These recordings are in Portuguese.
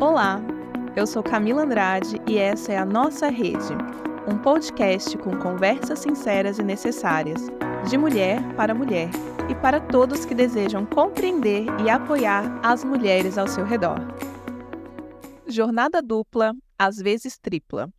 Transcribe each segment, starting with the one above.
Olá, eu sou Camila Andrade e essa é a Nossa Rede, um podcast com conversas sinceras e necessárias, de mulher e para todos que desejam compreender e apoiar as mulheres ao seu redor. Jornada dupla, às vezes tripla.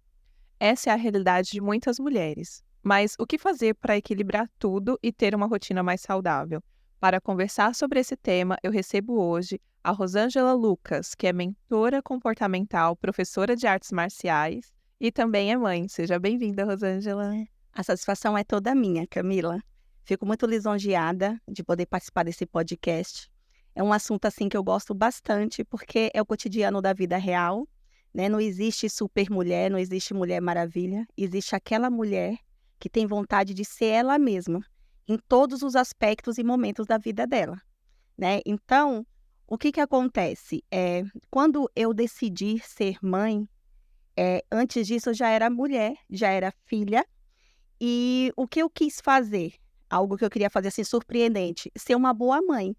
Essa é a realidade de muitas mulheres. Mas o que fazer para equilibrar tudo e ter uma rotina mais saudável? Para conversar sobre esse tema, eu recebo hoje a Rosângela Lucas, que é mentora comportamental, professora de artes marciais e também é mãe. Seja bem-vinda, Rosângela. A satisfação é toda minha, Camila. Fico muito lisonjeada de poder participar desse podcast. É um assunto assim que eu gosto bastante porque é o cotidiano da vida real, né? Não existe super mulher, não existe mulher maravilha. Existe aquela mulher que tem vontade de ser ela mesma em todos os aspectos e momentos da vida dela, né? Então, o que acontece? Quando eu decidi ser mãe, antes disso eu já era mulher, já era filha. E o que eu quis fazer, algo que eu queria fazer assim surpreendente, ser uma boa mãe,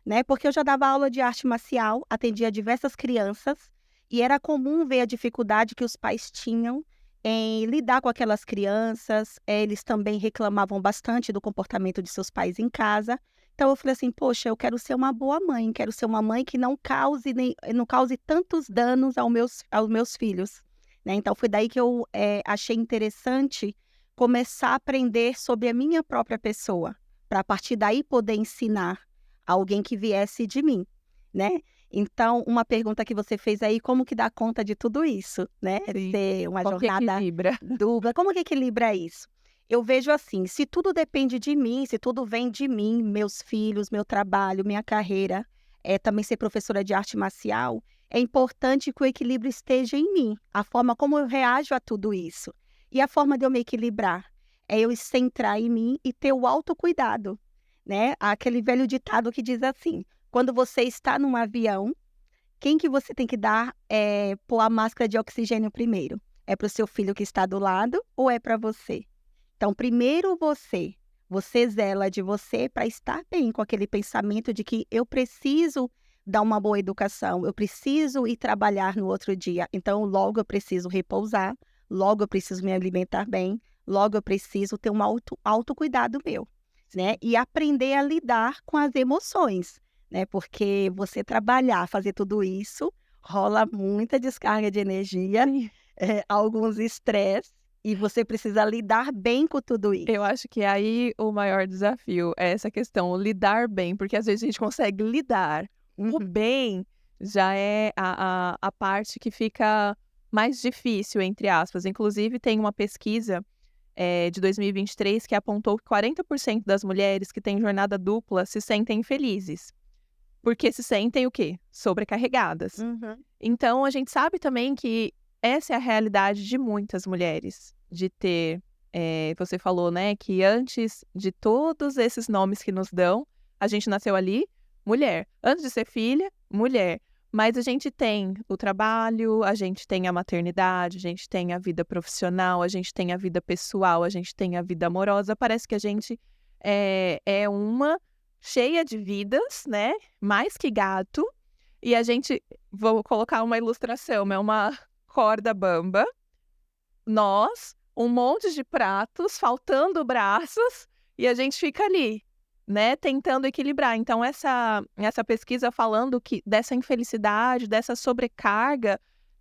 né? Porque eu já dava aula de arte marcial, atendia diversas crianças e era comum ver a dificuldade que os pais tinham em lidar com aquelas crianças. Eles também reclamavam bastante do comportamento de seus pais em casa. Então eu falei assim, poxa, eu quero ser uma boa mãe, quero ser uma mãe que não cause tantos danos aos meus filhos, né? Então foi daí que eu achei interessante começar a aprender sobre a minha própria pessoa, para a partir daí poder ensinar alguém que viesse de mim, né? Então, uma pergunta que você fez aí, como que dá conta de tudo isso, né? Sim. Ser uma Como que jornada equilibra? dupla, como que equilibra isso? Eu vejo assim, se tudo depende de mim, se tudo vem de mim, meus filhos, meu trabalho, minha carreira, também ser professora de arte marcial, é importante que o equilíbrio esteja em mim, a forma como eu reajo a tudo isso. E a forma de eu me equilibrar é eu centrar em mim e ter o autocuidado, né? Aquele velho ditado que diz assim, quando você está num avião, quem que você tem que pôr a máscara de oxigênio primeiro? É para o seu filho que está do lado ou é para você? Então, primeiro você zela de você para estar bem com aquele pensamento de que eu preciso dar uma boa educação, eu preciso ir trabalhar no outro dia, então logo eu preciso repousar, logo eu preciso me alimentar bem, logo eu preciso ter um autocuidado meu, né? E aprender a lidar com as emoções, né? Porque você trabalhar, fazer tudo isso, rola muita descarga de energia, alguns estresses, e você precisa lidar bem com tudo isso. Eu acho que aí o maior desafio é essa questão, lidar bem, porque às vezes a gente consegue lidar. O bem já é a parte que fica mais difícil, entre aspas. Inclusive, tem uma pesquisa de 2023 que apontou que 40% das mulheres que têm jornada dupla se sentem infelizes. Porque se sentem o quê? Sobrecarregadas. Uhum. Então, a gente sabe também que essa é a realidade de muitas mulheres, de ter, você falou, né, que antes de todos esses nomes que nos dão, a gente nasceu ali, mulher. Antes de ser filha, mulher. Mas a gente tem o trabalho, a gente tem a maternidade, a gente tem a vida profissional, a gente tem a vida pessoal, a gente tem a vida amorosa. Parece que a gente é uma cheia de vidas, né, mais que gato. E a gente, vou colocar uma ilustração, é uma corda bamba, nós, um monte de pratos, faltando braços, e a gente fica ali, né, tentando equilibrar. Então essa pesquisa falando que dessa infelicidade, dessa sobrecarga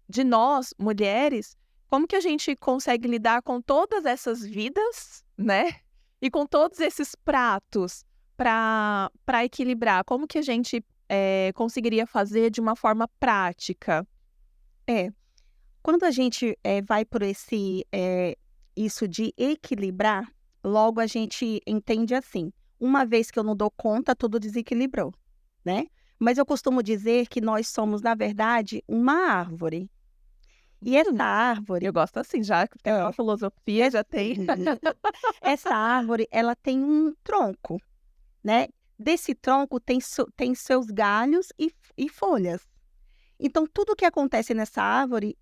de nós, mulheres, como que a gente consegue lidar com todas essas vidas, né, e com todos esses pratos para equilibrar? Como que a gente conseguiria fazer de uma forma prática? É, quando a gente vai por isso de equilibrar, logo a gente entende assim, uma vez que eu não dou conta, tudo desequilibrou, né? Mas eu costumo dizer que nós somos, na verdade, uma árvore. E essa árvore, Eu gosto assim, já que tem uma filosofia, já tem. essa árvore, ela tem um tronco, né? Desse tronco tem seus galhos e folhas. Então, tudo que acontece nessa árvore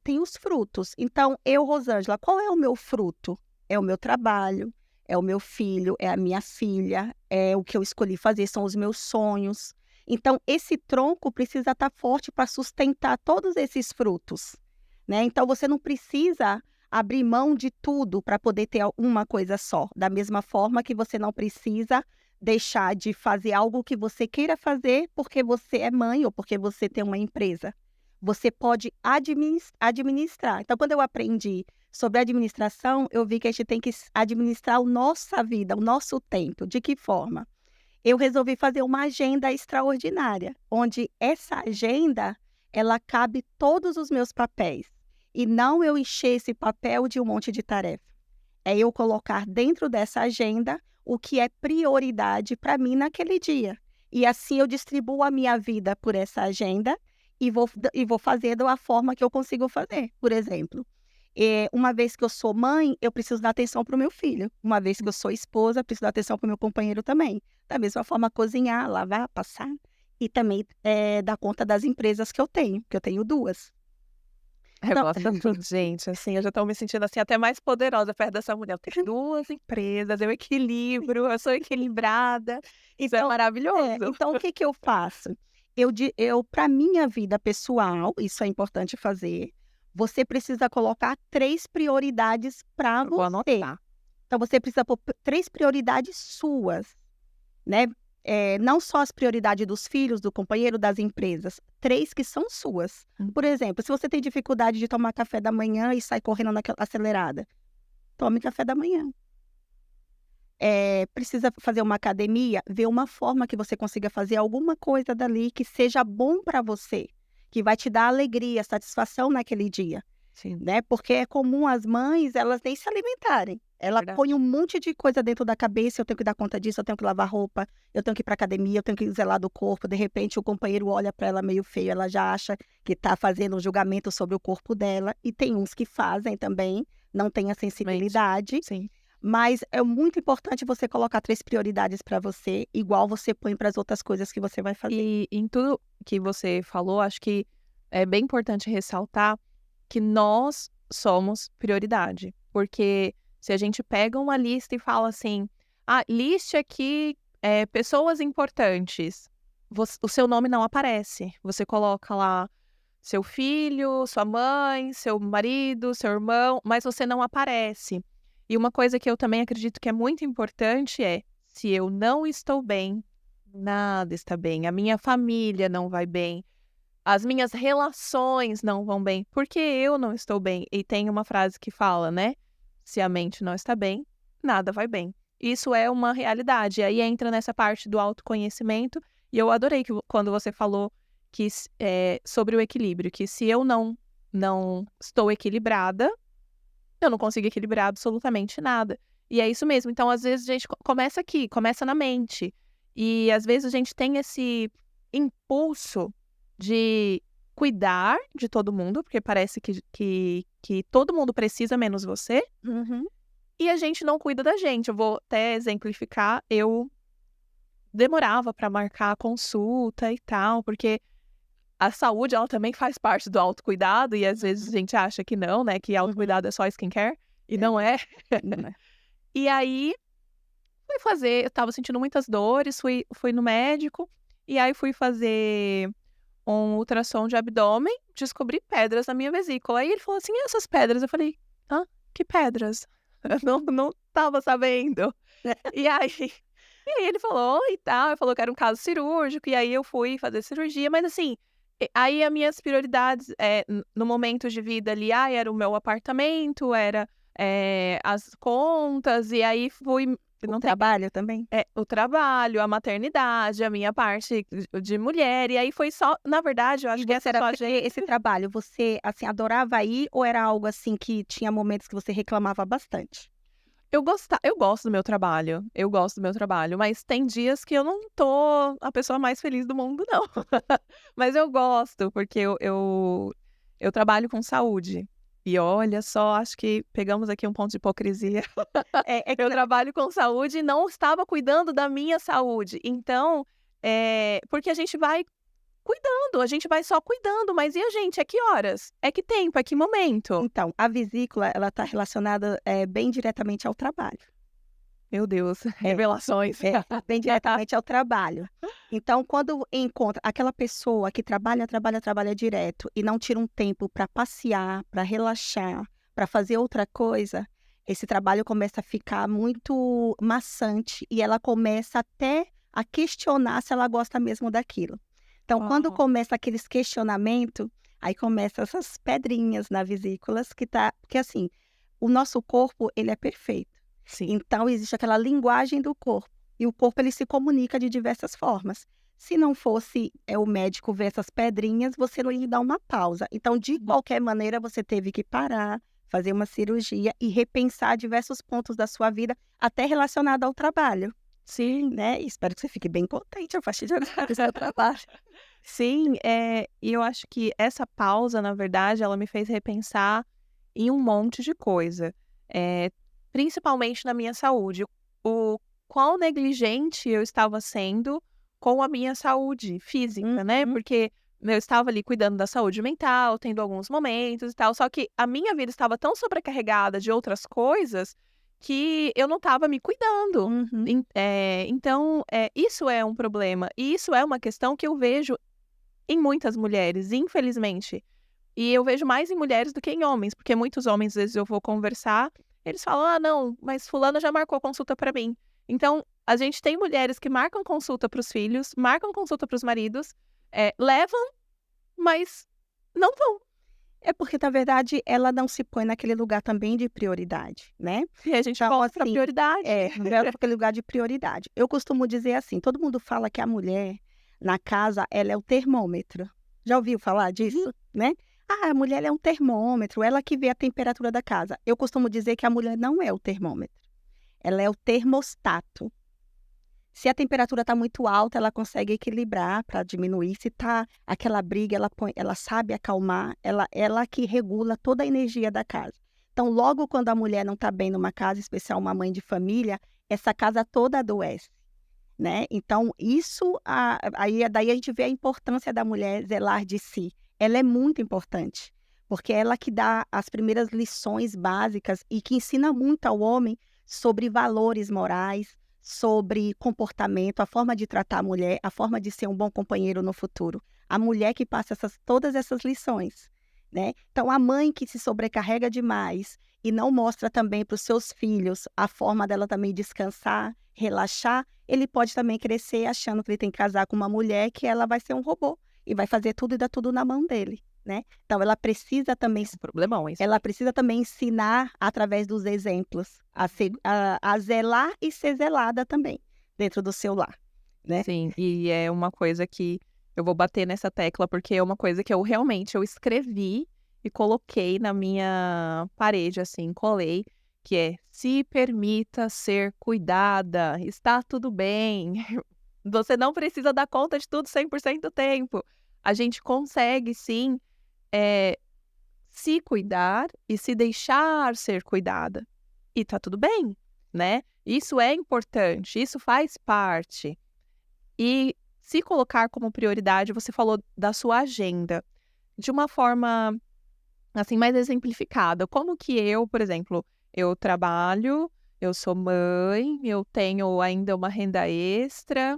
tem os frutos. Então, eu, Rosângela, qual é o meu fruto? É o meu trabalho, é o meu filho, é a minha filha, é o que eu escolhi fazer, são os meus sonhos. Então, esse tronco precisa estar forte para sustentar todos esses frutos, né? Então, você não precisa abrir mão de tudo para poder ter uma coisa só. Da mesma forma que você não precisa deixar de fazer algo que você queira fazer porque você é mãe ou porque você tem uma empresa. Você pode administrar. Então, quando eu aprendi sobre administração, eu vi que a gente tem que administrar a nossa vida, o nosso tempo. De que forma? Eu resolvi fazer uma agenda extraordinária, onde essa agenda, ela cabe todos os meus papéis. E não eu encher esse papel de um monte de tarefa. É eu colocar dentro dessa agenda o que é prioridade para mim naquele dia. E assim eu distribuo a minha vida por essa agenda e vou fazer da forma que eu consigo fazer. Por exemplo, uma vez que eu sou mãe, eu preciso dar atenção para o meu filho. Uma vez que eu sou esposa, preciso dar atenção para o meu companheiro também. Da mesma forma, cozinhar, lavar, passar e também dar conta das empresas que eu tenho 2. Eu Então, gosto tanto, gente, assim, eu já tô me sentindo, assim, até mais poderosa perto dessa mulher. Eu tenho 2 empresas, eu equilibro, eu sou equilibrada, isso é maravilhoso. então o que que eu faço? Eu para minha vida pessoal, isso é importante fazer, você precisa colocar 3 prioridades para Eu vou você. anotar. Então você precisa pôr 3 prioridades suas, né? Não só as prioridades dos filhos, do companheiro, das empresas. 3 que são suas. Por exemplo, se você tem dificuldade de tomar café da manhã e sai correndo naquela acelerada, tome café da manhã. Precisa fazer uma academia, vê uma forma que você consiga fazer alguma coisa dali que seja bom para você, que vai te dar alegria, satisfação naquele dia, Sim, né? Porque é comum as mães, elas nem se alimentarem. Ela verdade. põe um monte de coisa dentro da cabeça, eu tenho que dar conta disso, eu tenho que lavar roupa, eu tenho que ir para academia, eu tenho que zelar do corpo. De repente, o companheiro olha para ela meio feio, ela já acha que está fazendo um julgamento sobre o corpo dela. E tem uns que fazem também, não têm a sensibilidade. Sim. Mas é muito importante você colocar 3 prioridades para você, igual você põe para as outras coisas que você vai fazer. E em tudo que você falou, acho que é bem importante ressaltar que nós somos prioridade. Porque se a gente pega uma lista e fala assim, liste aqui pessoas importantes, o seu nome não aparece. Você coloca lá seu filho, sua mãe, seu marido, seu irmão, mas você não aparece. E uma coisa que eu também acredito que é muito importante é, se eu não estou bem, nada está bem. A minha família não vai bem. As minhas relações não vão bem, porque eu não estou bem. E tem uma frase que fala, né? Se a mente não está bem, nada vai bem. Isso é uma realidade. E aí entra nessa parte do autoconhecimento. E eu adorei quando você falou que, sobre o equilíbrio, que se eu não estou equilibrada, eu não consigo equilibrar absolutamente nada. E é isso mesmo. Então, às vezes, a gente começa aqui, começa na mente. E, às vezes, a gente tem esse impulso de cuidar de todo mundo, porque parece que todo mundo precisa, menos você. Uhum. E a gente não cuida da gente. Eu vou até exemplificar. Eu demorava para marcar a consulta e tal, porque a saúde, ela também faz parte do autocuidado, e às vezes a gente acha que não, né? Que autocuidado é só skincare, e não é. Não é. E aí, fui fazer, eu tava sentindo muitas dores, fui no médico, e aí fui fazer um ultrassom de abdômen, descobri pedras na minha vesícula. Aí ele falou assim, e essas pedras? Eu falei, que pedras? Eu não tava sabendo. E aí ele falou e tal, ele falou que era um caso cirúrgico, e aí eu fui fazer cirurgia, mas assim, aí as minhas prioridades no momento de vida ali, era o meu apartamento, era as contas, e aí fui... O trabalho também? o trabalho, a maternidade, a minha parte de mulher, e aí foi só, na verdade, eu acho que essa só Esse trabalho, você, assim, adorava ir ou era algo, assim, que tinha momentos que você reclamava bastante? eu gosto do meu trabalho, mas tem dias que eu não tô a pessoa mais feliz do mundo, não. Mas eu gosto, porque eu trabalho com saúde. E olha só, acho que pegamos aqui um ponto de hipocrisia. Eu trabalho com saúde e não estava cuidando da minha saúde. Então, porque a gente vai cuidando, a gente vai só cuidando, mas e a gente? É que horas? É que tempo? É que momento? Então, a vesícula, ela está relacionada bem diretamente ao trabalho. Meu Deus, É, revelações. vem diretamente ao trabalho. Então, quando encontra aquela pessoa que trabalha direto e não tira um tempo para passear, para relaxar, para fazer outra coisa, esse trabalho começa a ficar muito maçante e ela começa até a questionar se ela gosta mesmo daquilo. Então, quando Uau. começa aqueles questionamentos, aí começam essas pedrinhas na vesículas porque assim, o nosso corpo, ele é perfeito. Sim. Então, existe aquela linguagem do corpo. E o corpo, ele se comunica de diversas formas. Se não fosse o médico ver essas pedrinhas, você não ia dar uma pausa. Então, de qualquer maneira, você teve que parar, fazer uma cirurgia e repensar diversos pontos da sua vida, até relacionado ao trabalho, Sim. né? E espero que você fique bem contente a partir de agora com o seu trabalho. Sim, e eu acho que essa pausa, na verdade, ela me fez repensar em um monte de coisa, eh, principalmente na minha saúde. O quão negligente eu estava sendo com a minha saúde física, né, Uhum. porque eu estava ali cuidando da saúde mental, tendo alguns momentos e tal, só que a minha vida estava tão sobrecarregada de outras coisas, que eu não estava me cuidando. Uhum. Então, isso é um problema, e isso é uma questão que eu vejo em muitas mulheres, infelizmente. E eu vejo mais em mulheres do que em homens, porque muitos homens, às vezes, eu vou conversar, eles falam: "Ah, não, mas fulana já marcou consulta pra mim". Então, a gente tem mulheres que marcam consulta para os filhos, marcam consulta para os maridos, levam, mas não vão. É porque, na verdade, ela não se põe naquele lugar também de prioridade, né? E a gente Então, volta pra assim, prioridade. não é aquele lugar de prioridade. Eu costumo dizer assim, todo mundo fala que a mulher na casa, ela é o termômetro. Já ouviu falar Uhum. disso, né? Ah, a mulher ela é um termômetro, ela que vê a temperatura da casa. Eu costumo dizer que a mulher não é o termômetro, ela é o termostato. Se a temperatura está muito alta, ela consegue equilibrar para diminuir. Se está aquela briga, ela sabe acalmar, ela que regula toda a energia da casa. Então, logo quando a mulher não está bem numa casa, em especial uma mãe de família, essa casa toda adoece, né. Então isso daí a gente vê a importância da mulher zelar de si. Ela é muito importante, porque é ela que dá as primeiras lições básicas e que ensina muito ao homem sobre valores morais, sobre comportamento, a forma de tratar a mulher, a forma de ser um bom companheiro no futuro. A mulher que passa todas essas lições, né. Então a mãe que se sobrecarrega demais e não mostra também para os seus filhos a forma dela também descansar, relaxar, ele pode também crescer achando que ele tem que casar com uma mulher que ela vai ser um robô e vai fazer tudo e dar tudo na mão dele, né. Então É um problemão isso ela aí. precisa também ensinar através dos exemplos a zelar e ser zelada também, dentro do seu lar, né. Sim, e é uma coisa que eu vou bater nessa tecla, porque é uma coisa que eu realmente eu escrevi e coloquei na minha parede, assim, colei, que é: "Se permita ser cuidada, está tudo bem, você não precisa dar conta de tudo 100% do tempo". A gente consegue sim, eh, se cuidar e se deixar ser cuidada, e tá tudo bem, né. Isso é importante, isso faz parte. E se colocar como prioridade, você falou da sua agenda, de uma forma, assim, mais exemplificada. Como que eu, por exemplo, eu trabalho, eu sou mãe, eu tenho ainda uma renda extra,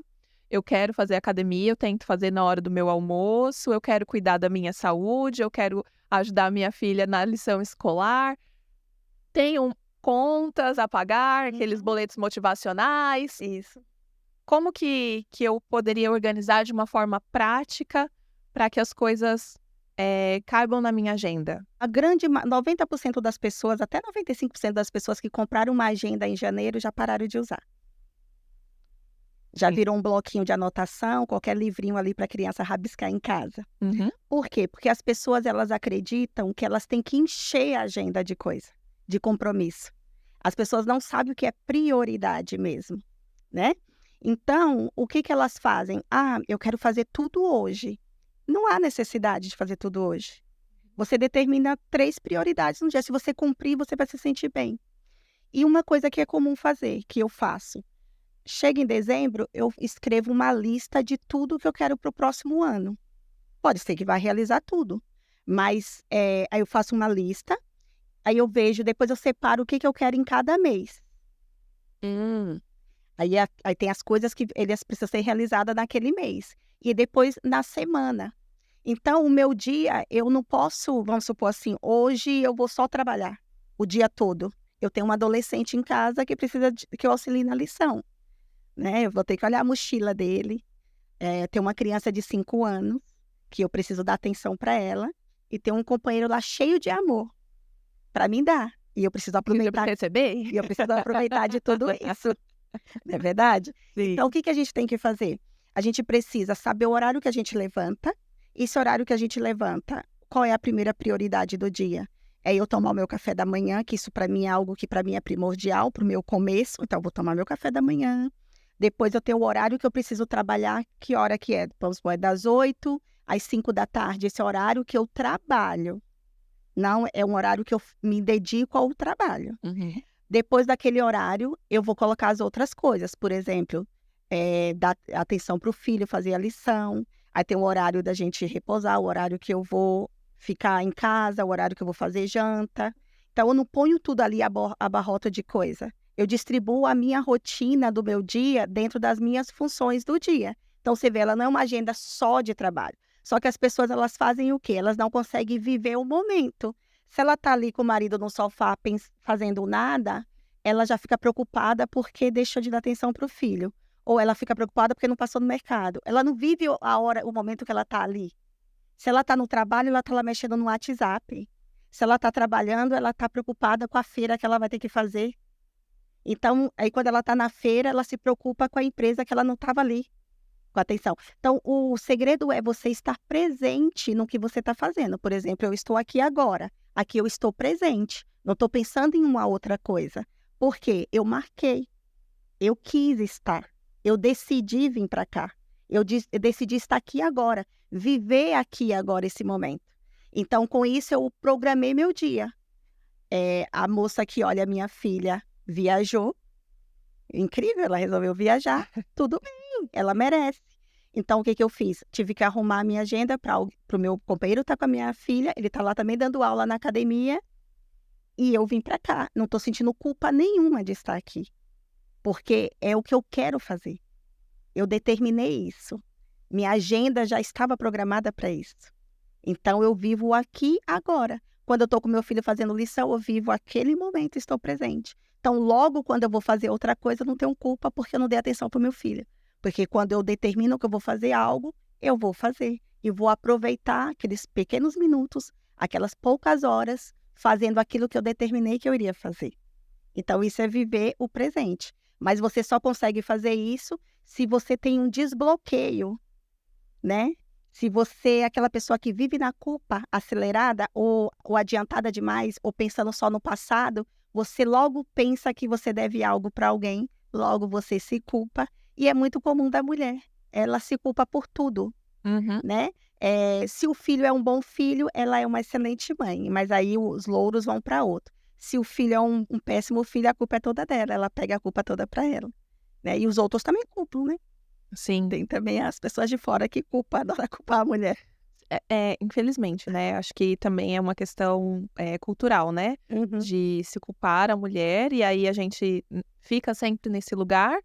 eu quero fazer academia, eu tento fazer na hora do meu almoço, eu quero cuidar da minha saúde, eu quero ajudar a minha filha na lição escolar, tenho contas a pagar, aqueles Uhum. boletos motivacionais. Isso. Como que eu poderia organizar de uma forma prática para que as coisas, caibam na minha agenda? A grande 90% das pessoas, até 95% das pessoas que compraram uma agenda em janeiro já pararam de usar. Já Sim. virou um bloquinho de anotação, qualquer livrinho ali para a criança rabiscar em casa. Uhum. Por quê? Porque as pessoas elas acreditam que elas têm que encher a agenda de coisa, de compromisso. As pessoas não sabem o que é prioridade mesmo, né. Então, o que que elas fazem? "Ah, eu quero fazer tudo hoje". Não há necessidade de fazer tudo hoje. Você determina 3 prioridades no dia, se você cumprir, você vai se sentir bem. E uma coisa que é comum fazer, que eu faço, chega em dezembro, eu escrevo uma lista de tudo que eu quero para o próximo ano. Pode ser que vá realizar tudo, mas, aí eu faço uma lista, aí eu vejo, depois eu separo o que que eu quero em cada mês. Hum. Aí tem as coisas que eles precisam ser realizadas naquele mês. E depois na semana. Então, o meu dia, eu não posso, vamos supor assim, hoje eu vou só trabalhar o dia todo. Eu tenho uma adolescente em casa que precisa que eu auxilie na lição, né? Eu vou ter que olhar a mochila dele. Tem uma criança de 5 anos que eu preciso dar atenção para ela. E tem um companheiro lá cheio de amor para me dar. E eu preciso Você aproveitar. perceber? E eu preciso aproveitar de tudo isso. Não é verdade? Sim. Então, o que a gente tem que fazer? A gente precisa saber o horário que a gente levanta. Esse horário que a gente levanta, qual é a primeira prioridade do dia? É eu tomar o meu café da manhã, que isso para mim é algo que para mim é primordial, para o meu começo. Então, eu vou tomar meu café da manhã. Depois eu tenho o horário que eu preciso trabalhar. Que hora que é? Vamos supor, é das 8 às 5 da tarde. Esse é o horário que eu trabalho. Não é um horário que eu me dedico ao trabalho. Uhum. Depois daquele horário, eu vou colocar as outras coisas. Por exemplo, dar atenção para o filho, fazer a lição. Aí tem o horário da gente repousar, o horário que eu vou ficar em casa, o horário que eu vou fazer janta. Então, eu não ponho tudo ali abarrota de coisa. Eu distribuo a minha rotina do meu dia dentro das minhas funções do dia. Então, você vê, ela não é uma agenda só de trabalho. Só que as pessoas, elas fazem o quê? Elas não conseguem viver o momento. Se ela está ali com o marido no sofá fazendo nada, ela já fica preocupada porque deixou de dar atenção para o filho. Ou ela fica preocupada porque não passou no mercado. Ela não vive a hora, o momento que ela está ali. Se ela está no trabalho, ela está lá mexendo no WhatsApp. Se ela está trabalhando, ela está preocupada com a feira que ela vai ter que fazer. Então, aí quando ela está na feira, ela se preocupa com a empresa que ela não estava ali, com atenção. Então, o segredo é você estar presente no que você está fazendo. Por exemplo, eu estou aqui agora. Aqui eu estou presente. Não estou pensando em uma outra coisa. Por quê? Eu marquei. Eu quis estar. Eu decidi vir para cá. Eu decidi estar aqui agora. Viver aqui agora esse momento. Então, com isso, eu programei meu dia. A moça que olha, minha filha, viajou. Incrível, ela resolveu viajar. Tudo bem, ela merece. Então, o que eu fiz? Tive que arrumar a minha agenda para o meu companheiro estar com a minha filha. Ele está lá também dando aula na academia. E eu vim para cá. Não estou sentindo culpa nenhuma de estar aqui. Porque é o que eu quero fazer. Eu determinei isso. Minha agenda já estava programada para isso. Então, eu vivo aqui agora. Quando eu estou com meu filho fazendo lição, eu vivo aquele momento e estou presente. Então, logo quando eu vou fazer outra coisa, eu não tenho culpa porque eu não dei atenção para o meu filho. Porque quando eu determino que eu vou fazer algo, eu vou fazer. E vou aproveitar aqueles pequenos minutos, aquelas poucas horas, fazendo aquilo que eu determinei que eu iria fazer. Então, isso é viver o presente. Mas você só consegue fazer isso se você tem um desbloqueio, né? Se você é aquela pessoa que vive na culpa acelerada ou adiantada demais, ou pensando só no passado, você logo pensa que você deve algo para alguém, logo você se culpa. E é muito comum da mulher. Ela se culpa por tudo, Uhum. né? Se o filho é um bom filho, ela é uma excelente mãe, mas aí os louros vão para outro. Se o filho é um péssimo filho, a culpa é toda dela, ela pega a culpa toda para ela, né? E os outros também culpam, né? Sim. Tem também as pessoas de fora que culpam, adoram culpar a mulher. Infelizmente, né? Acho que também é uma questão cultural, né? Uhum. De se culpar a mulher, e aí a gente fica sempre nesse lugar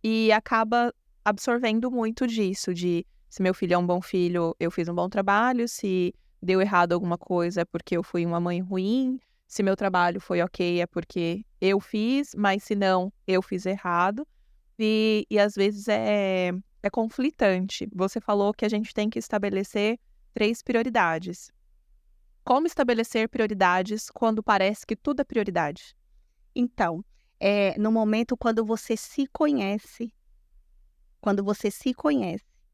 e acaba absorvendo muito disso, de se meu filho é um bom filho, eu fiz um bom trabalho, se deu errado alguma coisa é porque eu fui uma mãe ruim, se meu trabalho foi ok é porque eu fiz, mas se não, eu fiz errado. E às vezes é conflitante. Você falou que a gente tem que estabelecer 3 prioridades. Como estabelecer prioridades quando parece que tudo é prioridade? Então, no momento quando você se conhece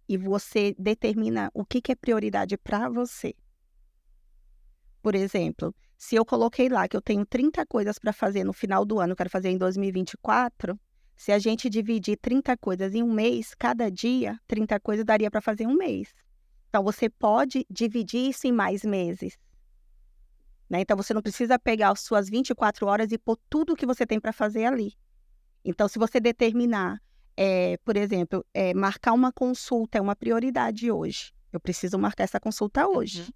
e você determina o que é prioridade para você. Por exemplo, se eu coloquei lá que eu tenho 30 coisas para fazer no final do ano, eu quero fazer em 2024, se a gente dividir 30 coisas em um mês, cada dia, 30 coisas daria para fazer um mês. Então, você pode dividir isso em mais meses, né? Então, você não precisa pegar as suas 24 horas e pôr tudo o que você tem para fazer ali. Então, se você determinar, por exemplo, marcar uma consulta é uma prioridade hoje. Eu preciso marcar essa consulta hoje,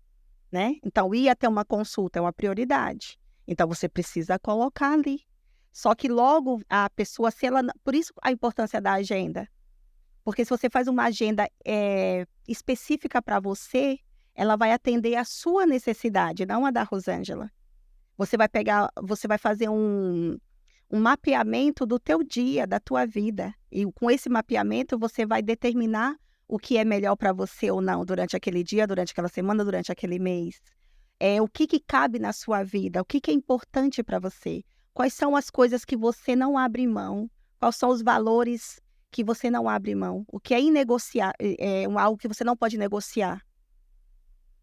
né? Então, ir até uma consulta é uma prioridade. Então, você precisa colocar ali. Só que logo a pessoa, se ela... Por isso a importância da agenda. Porque se você faz uma agenda específica para você, ela vai atender a sua necessidade, não a da Rosângela. Você vai fazer um mapeamento do teu dia, da tua vida. E com esse mapeamento, você vai determinar o que é melhor para você ou não durante aquele dia, durante aquela semana, durante aquele mês. O que cabe na sua vida, o que é importante para você. Quais são as coisas que você não abre mão, quais são os valores que você não abre mão, o que é inegociável, algo que você não pode negociar,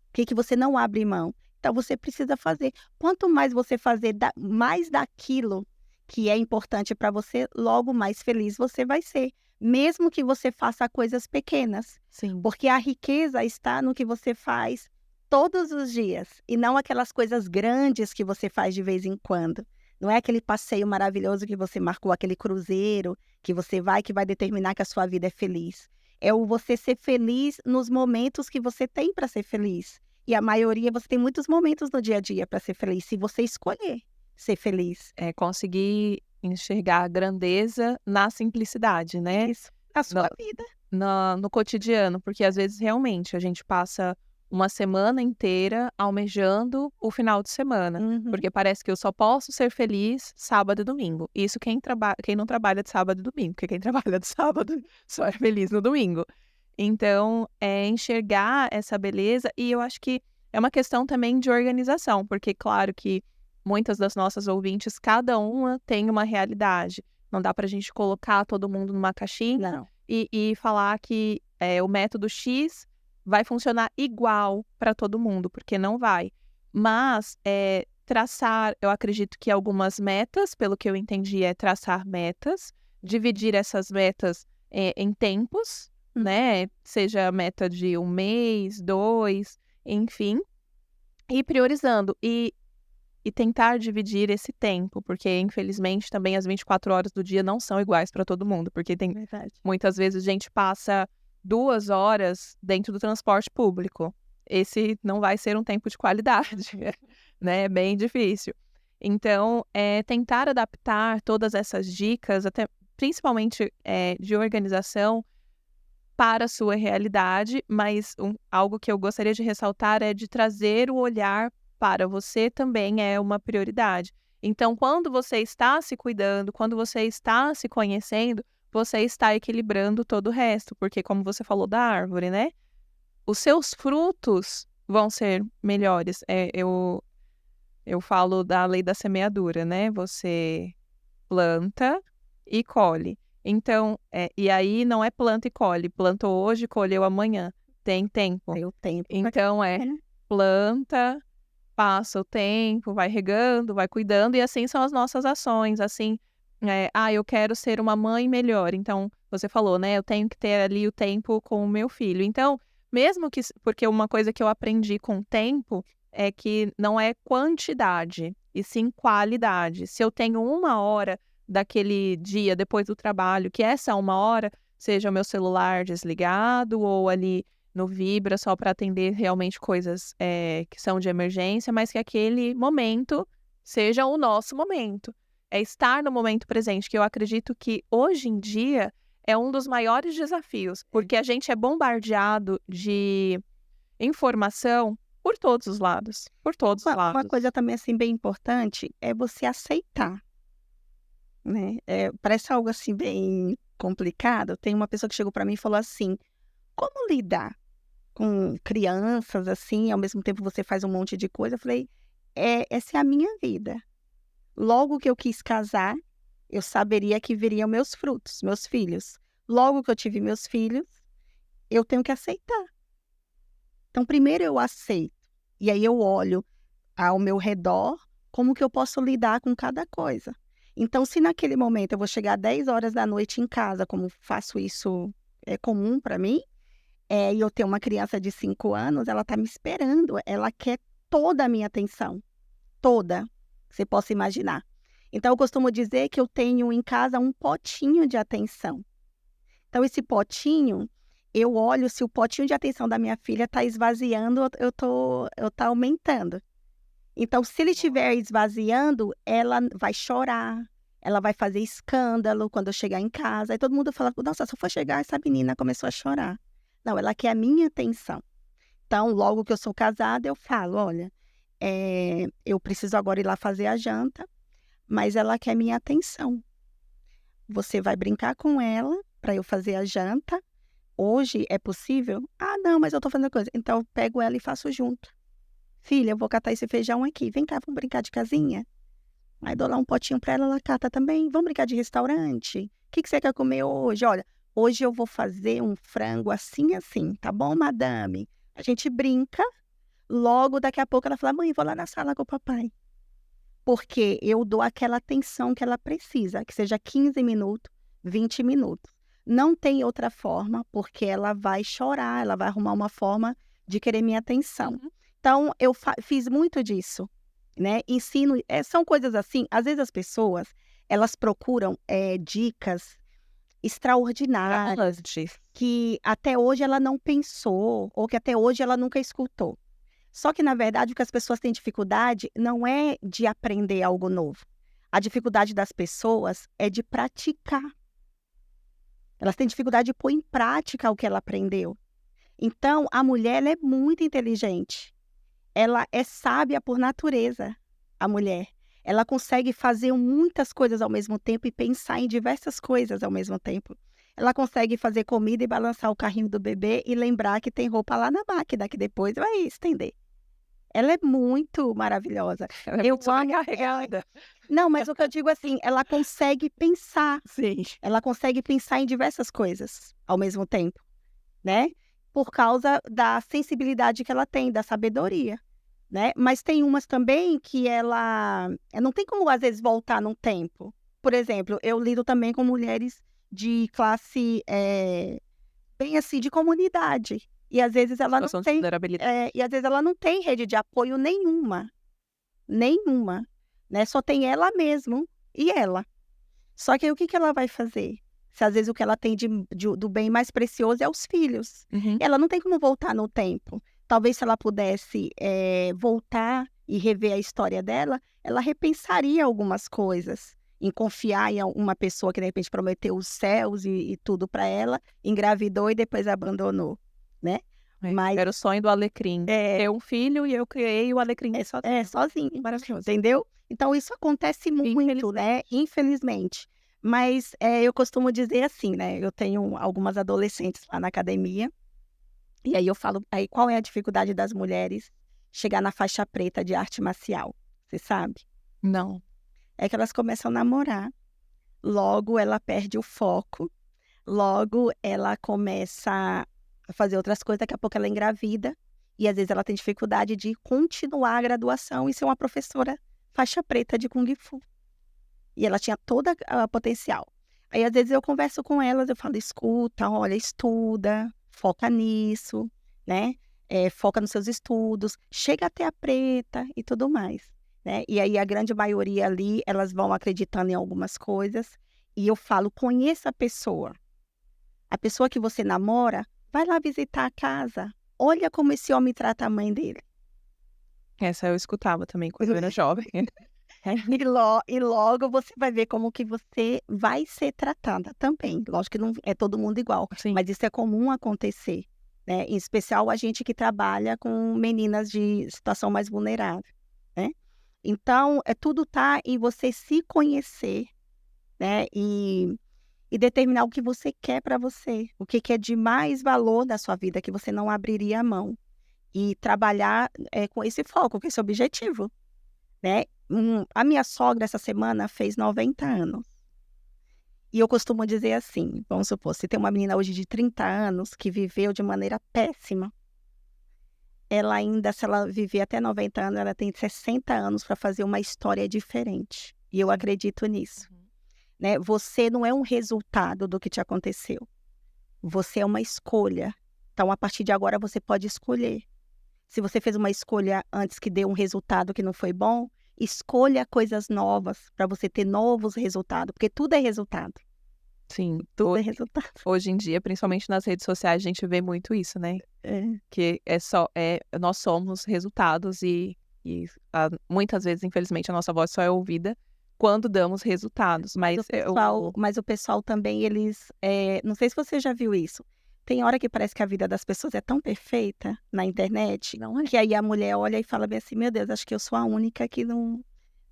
o que você não abre mão. Então, você precisa fazer. Quanto mais você fazer mais daquilo que é importante para você, logo mais feliz você vai ser. Mesmo que você faça coisas pequenas. Sim. Porque a riqueza está no que você faz todos os dias. E não aquelas coisas grandes que você faz de vez em quando. Não é aquele passeio maravilhoso que você marcou, aquele cruzeiro que você vai, que vai determinar que a sua vida é feliz. É o você ser feliz nos momentos que você tem para ser feliz. E a maioria, você tem muitos momentos no dia a dia para ser feliz, se você escolher ser feliz. É conseguir enxergar a grandeza na simplicidade, né? Isso, a sua vida. No cotidiano, porque às vezes realmente a gente passa uma semana inteira almejando o final de semana, porque parece que eu só posso ser feliz sábado e domingo. Isso quem não trabalha de sábado e domingo, porque quem trabalha de sábado só é feliz no domingo. Então, é enxergar essa beleza, e eu acho que é uma questão também de organização, porque claro que muitas das nossas ouvintes, cada uma tem uma realidade. Não dá pra gente colocar todo mundo numa caixinha Não. e falar que o método X vai funcionar igual para todo mundo, porque não vai. Mas traçar, eu acredito que algumas metas, pelo que eu entendi, é traçar metas, dividir essas metas em tempos, né? Seja a meta de 1 mês, 2, enfim, e priorizando. E tentar dividir esse tempo, porque infelizmente também as 24 horas do dia não são iguais para todo mundo, porque tem muitas vezes a gente passa 2 horas dentro do transporte público. Esse não vai ser um tempo de qualidade, né? É bem difícil. Então, tentar adaptar todas essas dicas, até principalmente de organização, para a sua realidade, mas algo que eu gostaria de ressaltar é de trazer o olhar para você também é uma prioridade. Então, quando você está se cuidando, quando você está se conhecendo, você está equilibrando todo o resto, porque como você falou da árvore, né? Os seus frutos vão ser melhores. Eu falo da lei da semeadura, né? Você planta e colhe. Então, e aí não é planta e colhe. Plantou hoje, colheu amanhã. Tem tempo. Tem o tempo. Então, planta, passa o tempo, vai regando, vai cuidando, e assim são as nossas ações, assim, eu quero ser uma mãe melhor, então, você falou, né, eu tenho que ter ali o tempo com o meu filho, então, mesmo que, porque uma coisa que eu aprendi com o tempo é que não é quantidade, e sim qualidade. Se eu tenho 1 hora daquele dia depois do trabalho, que essa 1 hora seja o meu celular desligado ou ali no Vibra só para atender realmente coisas que são de emergência, mas que aquele momento seja o nosso momento. É estar no momento presente, que eu acredito que hoje em dia é um dos maiores desafios, porque a gente é bombardeado de informação por todos os lados, por todos os lados. Uma coisa também assim bem importante é você aceitar, né? Parece algo assim bem complicado. Tem uma pessoa que chegou para mim e falou assim: como lidar com crianças, assim, ao mesmo tempo você faz um monte de coisa? Eu falei, essa é a minha vida. Logo que eu quis casar, eu saberia que viriam meus frutos, meus filhos. Logo que eu tive meus filhos, eu tenho que aceitar. Então, primeiro eu aceito. E aí eu olho ao meu redor como que eu posso lidar com cada coisa. Então, se naquele momento eu vou chegar 10 horas da noite em casa, como faço isso, é comum para mim, e eu tenho uma criança de 5 anos, ela está me esperando, ela quer toda a minha atenção, toda, que você possa imaginar. Então, eu costumo dizer que eu tenho em casa um potinho de atenção. Então, esse potinho, eu olho se o potinho de atenção da minha filha está esvaziando, eu tá aumentando. Então, se ele estiver esvaziando, ela vai chorar, ela vai fazer escândalo quando eu chegar em casa. Aí todo mundo fala, nossa, só foi chegar, essa menina começou a chorar. Não, ela quer a minha atenção. Então, logo que eu sou casada, eu falo, olha, eu preciso agora ir lá fazer a janta, mas ela quer minha atenção. Você vai brincar com ela para eu fazer a janta. Hoje é possível? Ah, não, mas eu tô fazendo coisa. Então, eu pego ela e faço junto. Filha, eu vou catar esse feijão aqui. Vem cá, vamos brincar de casinha? Aí dou lá um potinho pra ela, ela cata também. Vamos brincar de restaurante? O que você quer comer hoje? Olha, hoje eu vou fazer um frango assim, assim. Tá bom, madame? A gente brinca. Logo, daqui a pouco, ela fala, mãe, vou lá na sala com o papai. Porque eu dou aquela atenção que ela precisa, que seja 15 minutos, 20 minutos. Não tem outra forma, porque ela vai chorar, ela vai arrumar uma forma de querer minha atenção. Então, eu fiz muito disso, né? Ensino, são coisas assim, às vezes as pessoas, elas procuram dicas extraordinárias, que até hoje ela não pensou, ou que até hoje ela nunca escutou. Só que, na verdade, o que as pessoas têm dificuldade não é de aprender algo novo. A dificuldade das pessoas é de praticar. Elas têm dificuldade de pôr em prática o que ela aprendeu. Então, a mulher ela é muito inteligente. Ela é sábia por natureza, a mulher. Ela consegue fazer muitas coisas ao mesmo tempo e pensar em diversas coisas ao mesmo tempo. Ela consegue fazer comida e balançar o carrinho do bebê e lembrar que tem roupa lá na máquina, que depois vai estender. Ela é muito maravilhosa. Ela é muito sobrecarregada. Não, mas o que eu digo assim, ela consegue pensar. Sim. Ela consegue pensar em diversas coisas ao mesmo tempo, né? Por causa da sensibilidade que ela tem, da sabedoria, né? Mas tem umas também que ela não tem como, às vezes, voltar no tempo. Por exemplo, eu lido também com mulheres de classe, bem assim, de comunidade. E às vezes ela não tem, e às vezes ela não tem rede de apoio nenhuma, né? Só tem ela mesmo e ela. Só que aí o que ela vai fazer? Se às vezes o que ela tem do bem mais precioso é os filhos. Ela não tem como voltar no tempo. Talvez se ela pudesse voltar e rever a história dela, ela repensaria algumas coisas. Em confiar em uma pessoa que de repente prometeu os céus e tudo para ela, engravidou e depois abandonou, né? Mas era o sonho do alecrim. Ter um filho e eu criei o alecrim sozinho. Maravilhoso. Entendeu? Então isso acontece muito, né? Infelizmente. Mas eu costumo dizer assim, né? Eu tenho algumas adolescentes lá na academia. E aí eu falo, aí qual é a dificuldade das mulheres chegar na faixa preta de arte marcial? Você sabe? Não. É que elas começam a namorar. Logo ela perde o foco. Logo ela começa a fazer outras coisas. Daqui a pouco ela engravida. E às vezes ela tem dificuldade de continuar a graduação e ser uma professora faixa preta de Kung Fu. E ela tinha todo o potencial. Aí às vezes eu converso com elas, eu falo, escuta, olha, estuda, foca nisso, né? Foca nos seus estudos, chega até a preta e tudo mais, né? E aí a grande maioria ali, elas vão acreditando em algumas coisas. E eu falo, conheça a pessoa. A pessoa que você namora, vai lá visitar a casa. Olha como esse homem trata a mãe dele. Essa eu escutava também quando eu era jovem. E logo você vai ver como que você vai ser tratada também. Lógico que não é todo mundo igual, Sim. Mas isso é comum acontecer, né? Em especial a gente que trabalha com meninas de situação mais vulnerável, né? Então, tudo tá em você se conhecer, né? E determinar o que você quer para você, o que é de mais valor na sua vida, que você não abriria a mão. E trabalhar com esse foco, com esse objetivo, né? A minha sogra, essa semana, fez 90 anos. E eu costumo dizer assim, vamos supor, se tem uma menina hoje de 30 anos que viveu de maneira péssima, ela ainda, se ela viver até 90 anos, ela tem 60 anos para fazer uma história diferente. E eu acredito nisso. Né? Você não é um resultado do que te aconteceu. Você é uma escolha. Então, a partir de agora, você pode escolher. Se você fez uma escolha antes que deu um resultado que não foi bom, escolha coisas novas para você ter novos resultados, porque tudo é resultado. Sim, tudo é resultado. Hoje em dia, principalmente nas redes sociais, a gente vê muito isso, né? Que nós somos resultados e muitas vezes, infelizmente, a nossa voz só é ouvida quando damos resultados. Mas o pessoal também, eles... não sei se você já viu isso. Tem hora que parece que a vida das pessoas é tão perfeita na internet, Não é? que aí a mulher olha e fala bem assim, meu Deus, acho que eu sou a única que não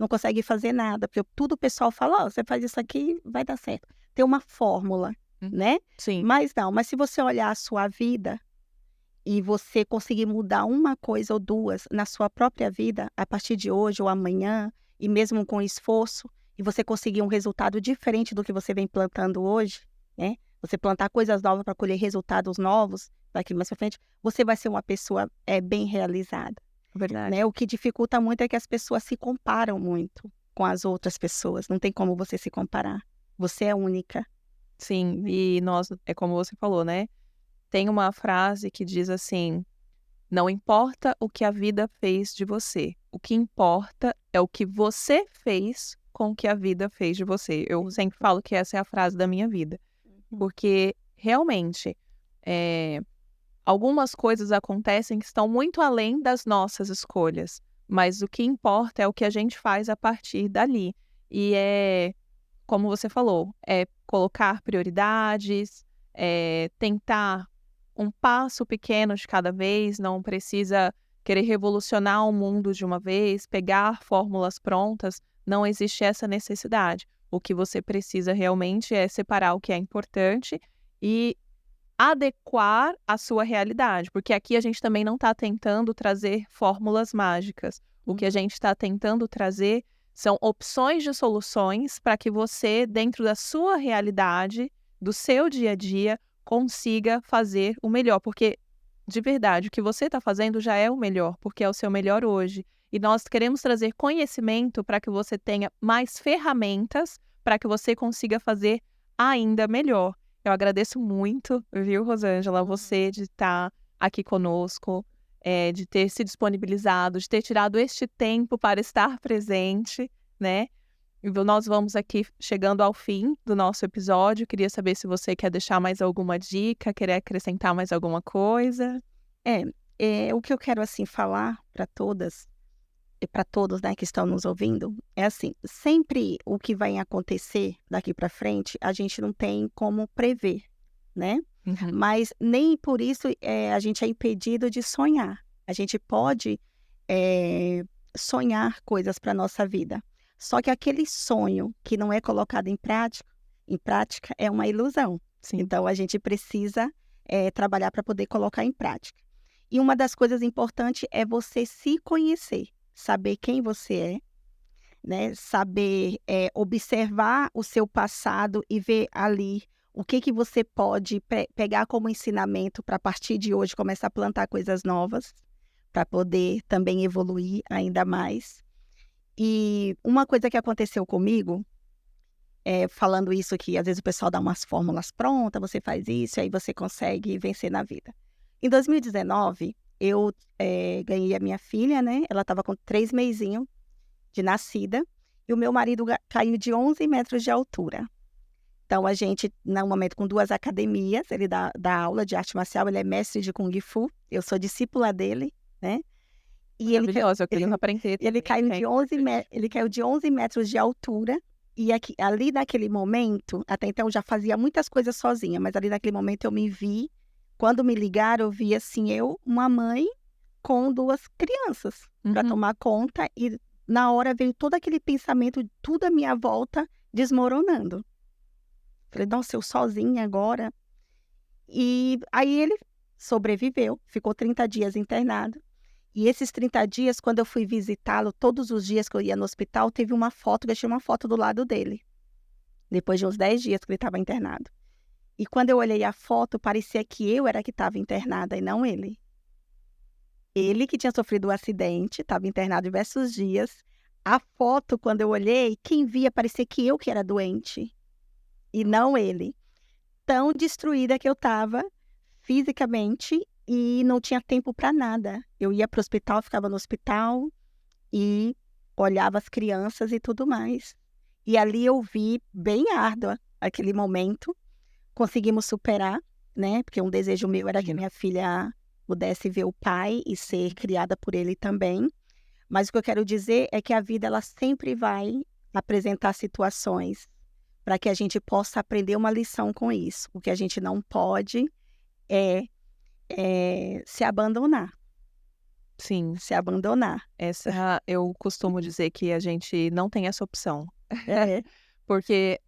consegue fazer nada. Porque tudo o pessoal fala, você faz isso aqui, vai dar certo. Tem uma fórmula, né? Sim. Mas se você olhar a sua vida e você conseguir mudar uma coisa ou duas na sua própria vida, a partir de hoje ou amanhã, e mesmo com esforço, e você conseguir um resultado diferente do que você vem plantando hoje, né? Você plantar coisas novas para colher resultados novos daqui mais pra frente, você vai ser uma pessoa bem realizada. Verdade. Né? O que dificulta muito é que as pessoas se comparam muito com as outras pessoas. Não tem como você se comparar. Você é única. Sim, e é como você falou, né? Tem uma frase que diz assim: não importa o que a vida fez de você, o que importa é o que você fez com o que a vida fez de você. Eu sempre falo que essa é a frase da minha vida, porque realmente algumas coisas acontecem que estão muito além das nossas escolhas, mas o que importa é o que a gente faz a partir dali. E como você falou, colocar prioridades, tentar um passo pequeno de cada vez, não precisa querer revolucionar o mundo de uma vez, pegar fórmulas prontas, não existe essa necessidade. O que você precisa realmente é separar o que é importante e adequar a sua realidade, porque aqui a gente também não está tentando trazer fórmulas mágicas. O que a gente está tentando trazer são opções de soluções para que você, dentro da sua realidade, do seu dia a dia, consiga fazer o melhor. Porque, de verdade, o que você está fazendo já é o melhor, porque é o seu melhor hoje. E nós queremos trazer conhecimento para que você tenha mais ferramentas para que você consiga fazer ainda melhor. Eu agradeço muito, viu, Rosângela, você de estar aqui conosco, de ter se disponibilizado, de ter tirado este tempo para estar presente, né? E nós vamos aqui chegando ao fim do nosso episódio. Queria saber se você quer deixar mais alguma dica, querer acrescentar mais alguma coisa. O que eu quero, assim, falar para todas e para todos, né, que estão nos ouvindo, é assim, sempre o que vai acontecer daqui para frente, a gente não tem como prever, né? Uhum. Mas nem por isso a gente é impedido de sonhar. A gente pode sonhar coisas para a nossa vida. Só que aquele sonho que não é colocado em prática é uma ilusão. Sim. Então, a gente precisa trabalhar para poder colocar em prática. E uma das coisas importantes é você se conhecer, saber quem você é, né? Saber observar o seu passado e ver ali o que você pode pegar como ensinamento para, a partir de hoje, começar a plantar coisas novas, para poder também evoluir ainda mais. E uma coisa que aconteceu comigo, falando isso que às vezes o pessoal dá umas fórmulas prontas, você faz isso, aí você consegue vencer na vida. Em 2019, eu ganhei a minha filha, né? Ela estava com 3 mesinhos de nascida, e o meu marido caiu de 11 metros de altura. Então, a gente, no momento, com 2 academias, ele dá aula de arte marcial, ele é mestre de Kung Fu, eu sou discípula dele, né? E Maravilhoso, eu queria aprender. Ele caiu de 11 metros de altura, e ali naquele momento, até então eu já fazia muitas coisas sozinha, mas ali naquele momento eu me vi, quando me ligaram, eu vi assim, uma mãe com 2 crianças para tomar conta, e na hora veio todo aquele pensamento, tudo à minha volta desmoronando. Falei, nossa, eu sozinha agora. E aí ele sobreviveu, ficou 30 dias internado. E esses 30 dias, quando eu fui visitá-lo, todos os dias que eu ia no hospital, teve uma foto, deixei uma foto do lado dele. Depois de uns 10 dias que ele estava internado. E quando eu olhei a foto, parecia que eu era que estava internada e não ele. Ele que tinha sofrido um acidente, estava internado diversos dias. A foto, quando eu olhei, quem via parecia que eu que era doente. E não ele. Tão destruída que eu estava fisicamente e não tinha tempo para nada. Eu ia para o hospital, ficava no hospital e olhava as crianças e tudo mais. E ali eu vi bem árdua aquele momento. Conseguimos superar, né? Porque um desejo meu era que minha filha pudesse ver o pai e ser criada por ele também. Mas o que eu quero dizer é que a vida, ela sempre vai apresentar situações para que a gente possa aprender uma lição com isso. O que a gente não pode é se abandonar. Sim, Se abandonar. eu costumo dizer que a gente não tem essa opção. É, Porque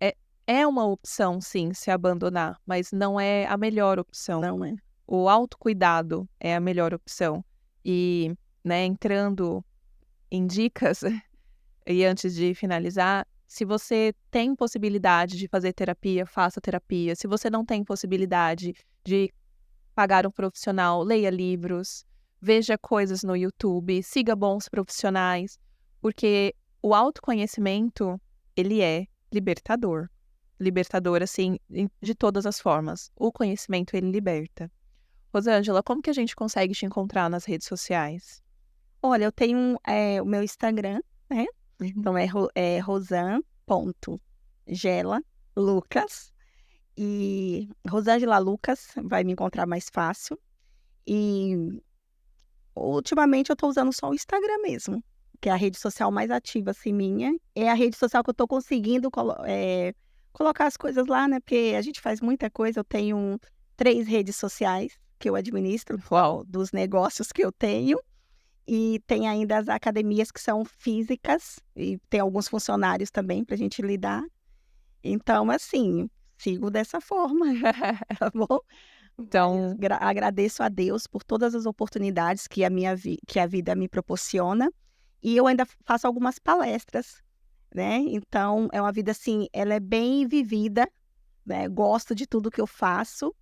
é uma opção, sim, se abandonar, mas não é a melhor opção. não é. O autocuidado é a melhor opção. E, né, entrando em dicas, e antes de finalizar, se você tem possibilidade de fazer terapia, faça terapia. Se você não tem possibilidade de pagar um profissional, leia livros, veja coisas no YouTube, siga bons profissionais, porque o autoconhecimento, ele é libertador. Libertador, assim, de todas as formas. O conhecimento, ele liberta. Rosângela, como que a gente consegue te encontrar nas redes sociais? Olha, eu tenho o meu Instagram, né? Então é rosan.gela.lucas. E Rosângela Lucas vai me encontrar mais fácil. E ultimamente eu tô usando só o Instagram mesmo, que é a rede social mais ativa, assim, minha. É a rede social que eu tô conseguindo colocar as coisas lá, né? Porque a gente faz muita coisa. Eu tenho 3 redes sociais que eu administro, Uau! dos negócios que eu tenho. E tem ainda as academias que são físicas, e tem alguns funcionários também para a gente lidar. Então, assim, sigo dessa forma, tá bom? Então, Agradeço a Deus por todas as oportunidades que que a vida me proporciona. E eu ainda faço algumas palestras, né? Então, é uma vida assim, ela é bem vivida, né? Gosto de tudo que eu faço,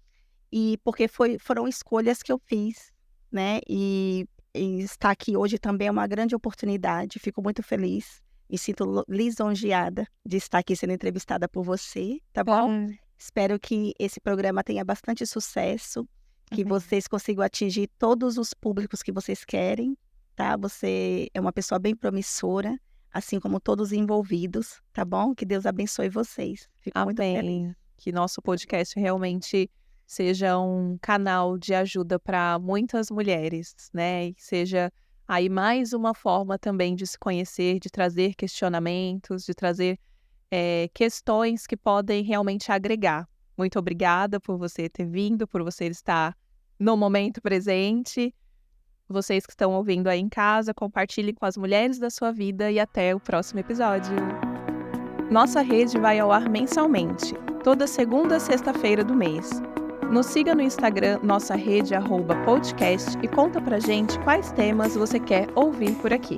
e porque foram escolhas que eu fiz, né? E estar aqui hoje também é uma grande oportunidade. Fico muito feliz. Me sinto lisonjeada de estar aqui sendo entrevistada por você, tá bom? Espero que esse programa tenha bastante sucesso, que vocês consigam atingir todos os públicos que vocês querem, tá? Você é uma pessoa bem promissora, assim como todos os envolvidos, tá bom? Que Deus abençoe vocês. Fico muito feliz. amém. Que nosso podcast realmente seja um canal de ajuda para muitas mulheres, né? E seja aí mais uma forma também de se conhecer, de trazer questionamentos, de trazer questões que podem realmente agregar. Muito obrigada por você ter vindo, por você estar no momento presente. Vocês que estão ouvindo aí em casa, compartilhem com as mulheres da sua vida e até o próximo episódio. Nossa rede vai ao ar mensalmente, toda segunda a sexta-feira do mês. Nos siga no Instagram, nossa rede @podcast, e conta pra gente quais temas você quer ouvir por aqui.